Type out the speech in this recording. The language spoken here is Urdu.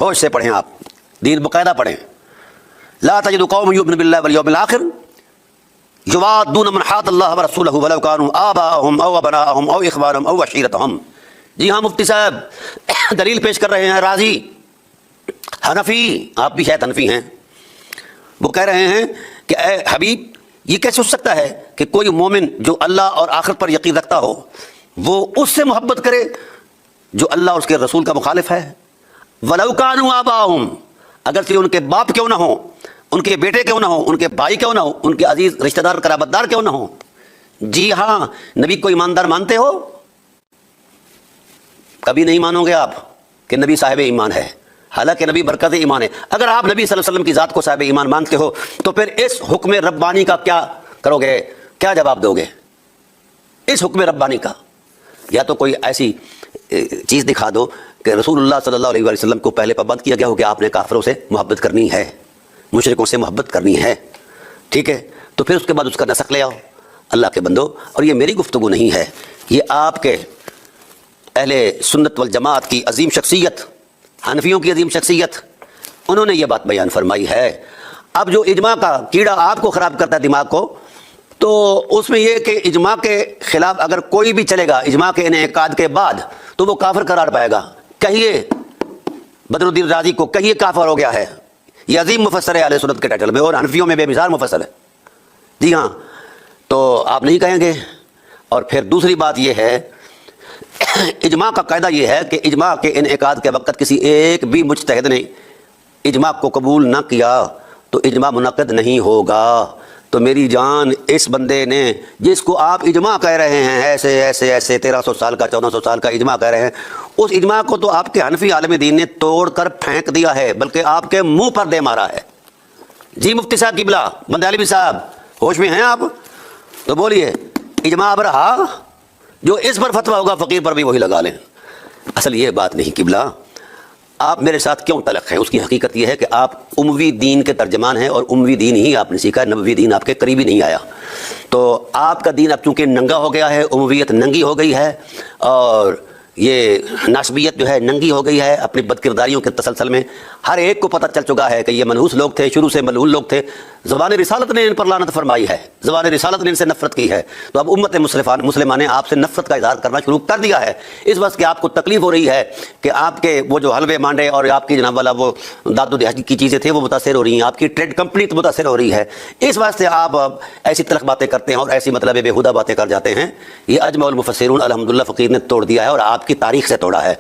ہوش سے پڑھیں، آپ دین باقاعدہ پڑھیں۔ لا تجد قوم یؤمنون باللہ والیوم الآخر یوادون من حاد اللہ ورسولہ ولو کانوا آباءہم او ابناءہم او اخوانہم او عشیرتہم۔ جی ہاں مفتی صاحب دلیل پیش کر رہے ہیں، راضی حنفی، آپ بھی شاید حنفی ہیں، وہ کہہ رہے ہیں کہ اے حبیب یہ کیسے ہو سکتا ہے کہ کوئی مومن جو اللہ اور آخرت پر یقین رکھتا ہو وہ اس سے محبت کرے جو اللہ اور اس کے رسول کا مخالف ہے؟ وَلَوْ كَانُوا آبَاءَهُمْ، اگرچہ ان کے باپ کیوں نہ ہوں، ان کے بیٹے کیوں نہ ہوں، ان کے بھائی کیوں نہ ہوں، ان کے عزیز رشتہ دار قرابت دار کیوں نہ ہوں۔ جی ہاں، نبی کو ایماندار مانتے ہو؟ کبھی نہیں مانو گے آپ کہ نبی صاحب ایمان ہے، حالانکہ نبی برکت ایمان ہے۔ اگر آپ نبی صلی اللہ علیہ وسلم کی ذات کو صاحب ایمان مانتے ہو تو پھر اس حکم ربانی کا کیا کرو گے، کیا جواب دو گے؟ اس حکم ربانی کا یا تو کوئی ایسی چیز دکھا دو کہ رسول اللہ صلی اللہ علیہ وسلم کو پہلے پابند کیا گیا ہو کہ آپ نے کافروں سے محبت کرنی ہے، مشرکوں سے محبت کرنی ہے، ٹھیک ہے، تو پھر اس کے بعد اس کا نسخ لے آؤ۔ اللہ کے بندو، اور یہ میری گفتگو نہیں ہے، یہ آپ کے اہل سنت والجماعت کی عظیم شخصیت، حنفیوں کی عظیم شخصیت، انہوں نے یہ بات بیان فرمائی ہے۔ اب جو اجماع کا کیڑا آپ کو خراب کرتا ہے دماغ کو، تو اس میں یہ کہ اجماع کے خلاف اگر کوئی بھی چلے گا اجماع کے انعقاد کے بعد تو وہ کافر قرار پائے گا۔ کہیے بدر الدین رازی کو، کہیے کافر ہو گیا ہے، یہ عظیم مفسر ہے اہل سنت کے ٹائٹل میں، اور حنفیوں میں بے مثال مفسر ہے۔ جی ہاں، تو آپ نہیں کہیں گے۔ اور پھر دوسری بات یہ ہے، اجماع کا قاعدہ یہ ہے کہ اجماع کے انعقاد کے وقت کسی ایک بھی مجتہد نے اجماع کو قبول نہ کیا تو اجماع منعقد نہیں ہوگا۔ تو میری جان، اس بندے نے جس کو آپ اجماع کہہ رہے ہیں، ایسے ایسے ایسے 1300 سال کا 1400 سال کا اجماع کہہ رہے ہیں، اس اجماع کو تو آپ کے حنفی عالم دین نے توڑ کر پھینک دیا ہے، بلکہ آپ کے منہ پر دے مارا ہے۔ جی مفتی صاحب قبلہ، بندے عالمی صاحب، ہوش میں ہیں آپ؟ تو بولیے، اجماع اب رہا، جو اس پر فتویٰ ہوگا فقیر پر بھی وہی لگا لیں۔ اصل یہ بات نہیں قبلہ، آپ میرے ساتھ کیوں تلق ہیں، اس کی حقیقت یہ ہے کہ آپ اموی دین کے ترجمان ہیں، اور اموی دین ہی آپ نے سیکھا ہے، نبوی دین آپ کے قریبی نہیں آیا۔ تو آپ کا دین اب چونکہ ننگا ہو گیا ہے، امویت ننگی ہو گئی ہے، اور یہ ناسبیت جو ہے ننگی ہو گئی ہے اپنی بدکرداریوں کے تسلسل میں۔ ہر ایک کو پتہ چل چکا ہے کہ یہ منحوس لوگ تھے، شروع سے ملعون لوگ تھے، زبان رسالت نے ان پر لعنت فرمائی ہے، زبان رسالت نے ان سے نفرت کی ہے۔ تو اب امت مسلمہ نے آپ سے نفرت کا اظہار کرنا شروع کر دیا ہے، اس وقت کہ آپ کو تکلیف ہو رہی ہے کہ آپ کے وہ جو حلوے مانڈے اور آپ کی جناب والا وہ داد و دہج کی چیزیں تھے وہ متاثر ہو رہی ہیں، آپ کی ٹریڈ کمپنی تو متاثر ہو رہی ہے، اس واسطے آپ ایسی تلخ باتیں کرتے ہیں اور ایسی مطلب بےہودہ باتیں کر جاتے ہیں۔ یہ اجمع المفسرون الحمدللہ فقیر نے توڑ دیا ہے، اور آپ کی تاریخ سے توڑا ہے۔